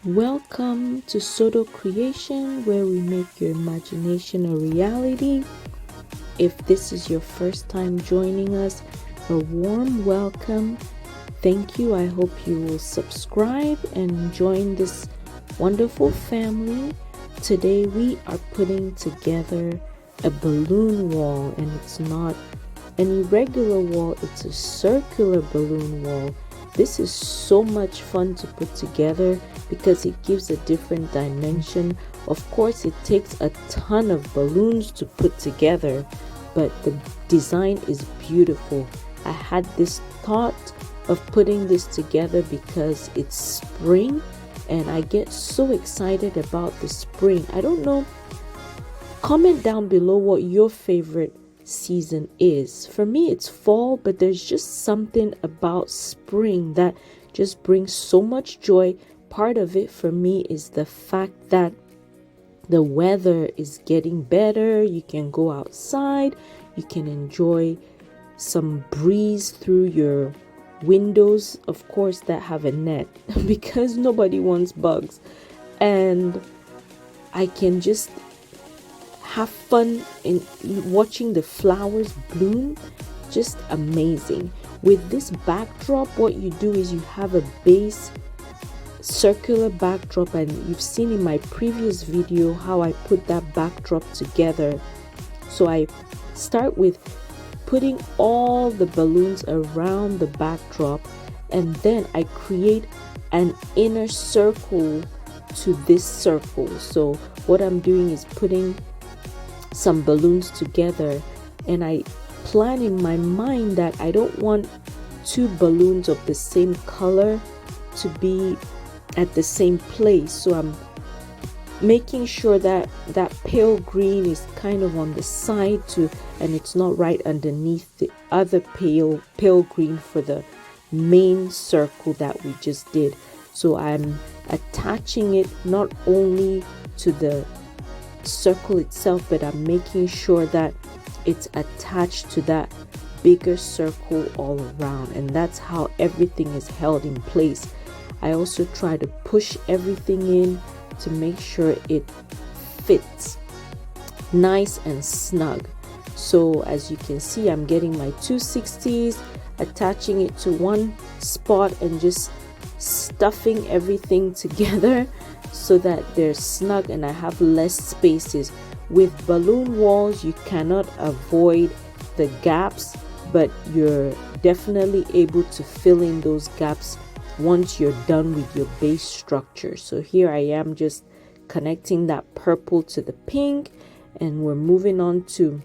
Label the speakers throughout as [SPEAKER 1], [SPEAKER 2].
[SPEAKER 1] Welcome to Soto Creation, where we make your imagination a reality. If this is your first time joining us, a warm welcome. Thank you. I hope you will subscribe and join this wonderful family. Today we are putting together a balloon wall, and it's not an irregular wall, it's a circular balloon wall. This is so much fun to put together because it gives a different dimension. Of course, it takes a ton of balloons to put together, but the design is beautiful. I had this thought of putting this together because it's spring and I get so excited about the spring. I don't know. Comment down below what your favorite season is. For me, it's fall, but there's just something about spring that just brings so much joy. Part of it for me is the fact that the weather is getting better. You can go outside, you can enjoy some breeze through your windows, of course, that have a net because nobody wants bugs, and I can just have fun in watching the flowers bloom. Just amazing. With this backdrop, what you do is you have a base circular backdrop, and you've seen in my previous video how I put that backdrop together. So I start with putting all the balloons around the backdrop, and then I create an inner circle to this circle. So what I'm doing is putting some balloons together, and I plan in my mind that I don't want two balloons of the same color to be at the same place. So I'm making sure that that pale green is kind of on the side too, and it's not right underneath the other pale green for the main circle that we just did. So I'm attaching it not only to the circle itself, but I'm making sure that it's attached to that bigger circle all around, and that's how everything is held in place. I also try to push everything in to make sure it fits nice and snug. So as you can see, I'm getting my 260s, attaching it to one spot and just stuffing everything together so that they're snug and I have less spaces. With balloon walls, you cannot avoid the gaps, but you're definitely able to fill in those gaps once you're done with your base structure. So here I am just connecting that purple to the pink, and we're moving on to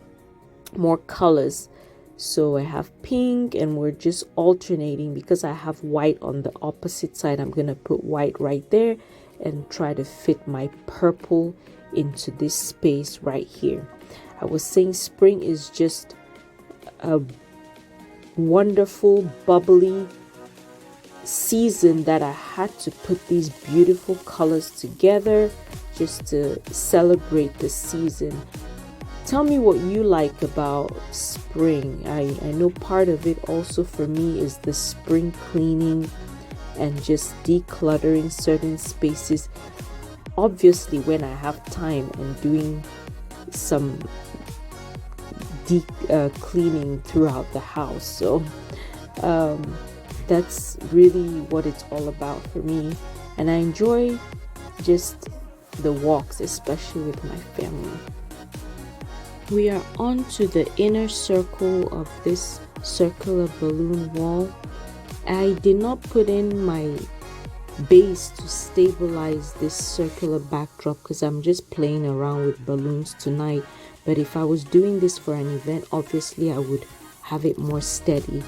[SPEAKER 1] more colors. So I have pink, and we're just alternating. Because I have white on the opposite side, I'm gonna put white right there and try to fit my purple into this space right here. I was saying spring is just a wonderful, bubbly season that I had to put these beautiful colors together just to celebrate the season. Tell me what you like about spring. I know part of it also for me is the spring cleaning and just decluttering certain spaces. Obviously, when I have time and doing some cleaning throughout the house. So that's really what it's all about for me, and I enjoy just the walks, especially with my family. We are on to the inner circle of this circular balloon wall. I did not put in my base to stabilize this circular backdrop because I'm just playing around with balloons tonight. But if I was doing this for an event, obviously I would have it more steady.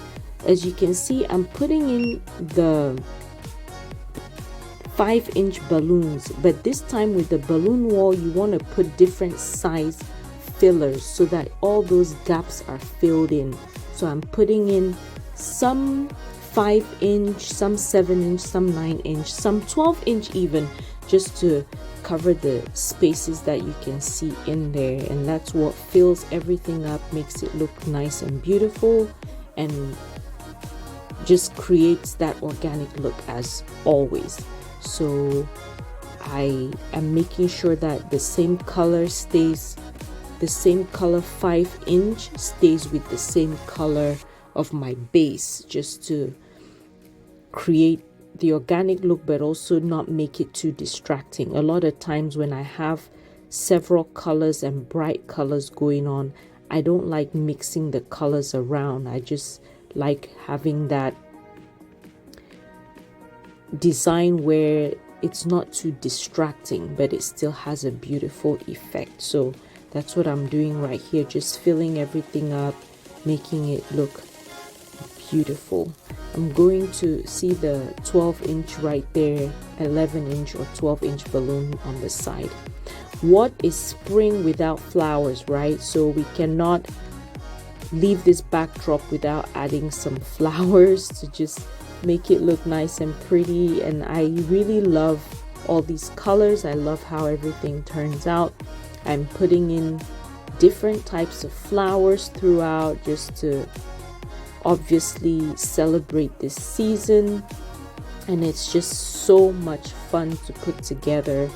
[SPEAKER 1] As you can see, I'm putting in the 5-inch balloons, but this time with the balloon wall, you want to put different size fillers so that all those gaps are filled in. So I'm putting in some 5-inch, some 7-inch, some 9-inch, some 12-inch even, just to cover the spaces that you can see in there. And that's what fills everything up, makes it look nice and beautiful, and just creates that organic look as always. So I am making sure that the same color stays, the same color 5-inch stays with the same color of my base, just to create the organic look but also not make it too distracting. A lot of times when I have several colors and bright colors going on, I don't like mixing the colors around. I just like having that design where it's not too distracting but it still has a beautiful effect. So that's what I'm doing right here, just filling everything up, making it look beautiful. I'm going to see the 12-inch right there, 11-inch or 12-inch balloon on the side. What is spring without flowers, right? So we cannot leave this backdrop without adding some flowers to just make it look nice and pretty. And I really love all these colors. I love how everything turns out. I'm putting in different types of flowers throughout just to obviously celebrate this season, and it's just so much fun to put together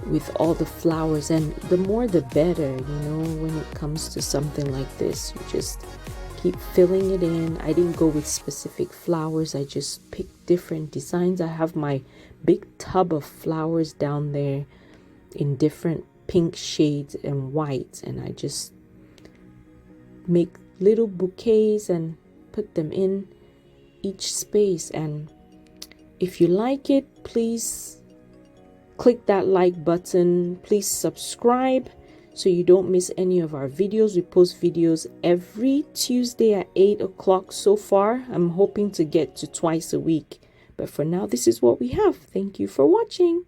[SPEAKER 1] with all the flowers, and the more the better, you know, when it comes to something like this. You just keep filling it in. I didn't go with specific flowers, I just picked different designs. I have my big tub of flowers down there in different pink shades and white, and I just make little bouquets and put them in each space. And if you like it, please click that like button. Please subscribe so you don't miss any of our videos. We post videos every Tuesday at 8 o'clock so far. I'm hoping to get to twice a week, but for now this is what we have. Thank you for watching.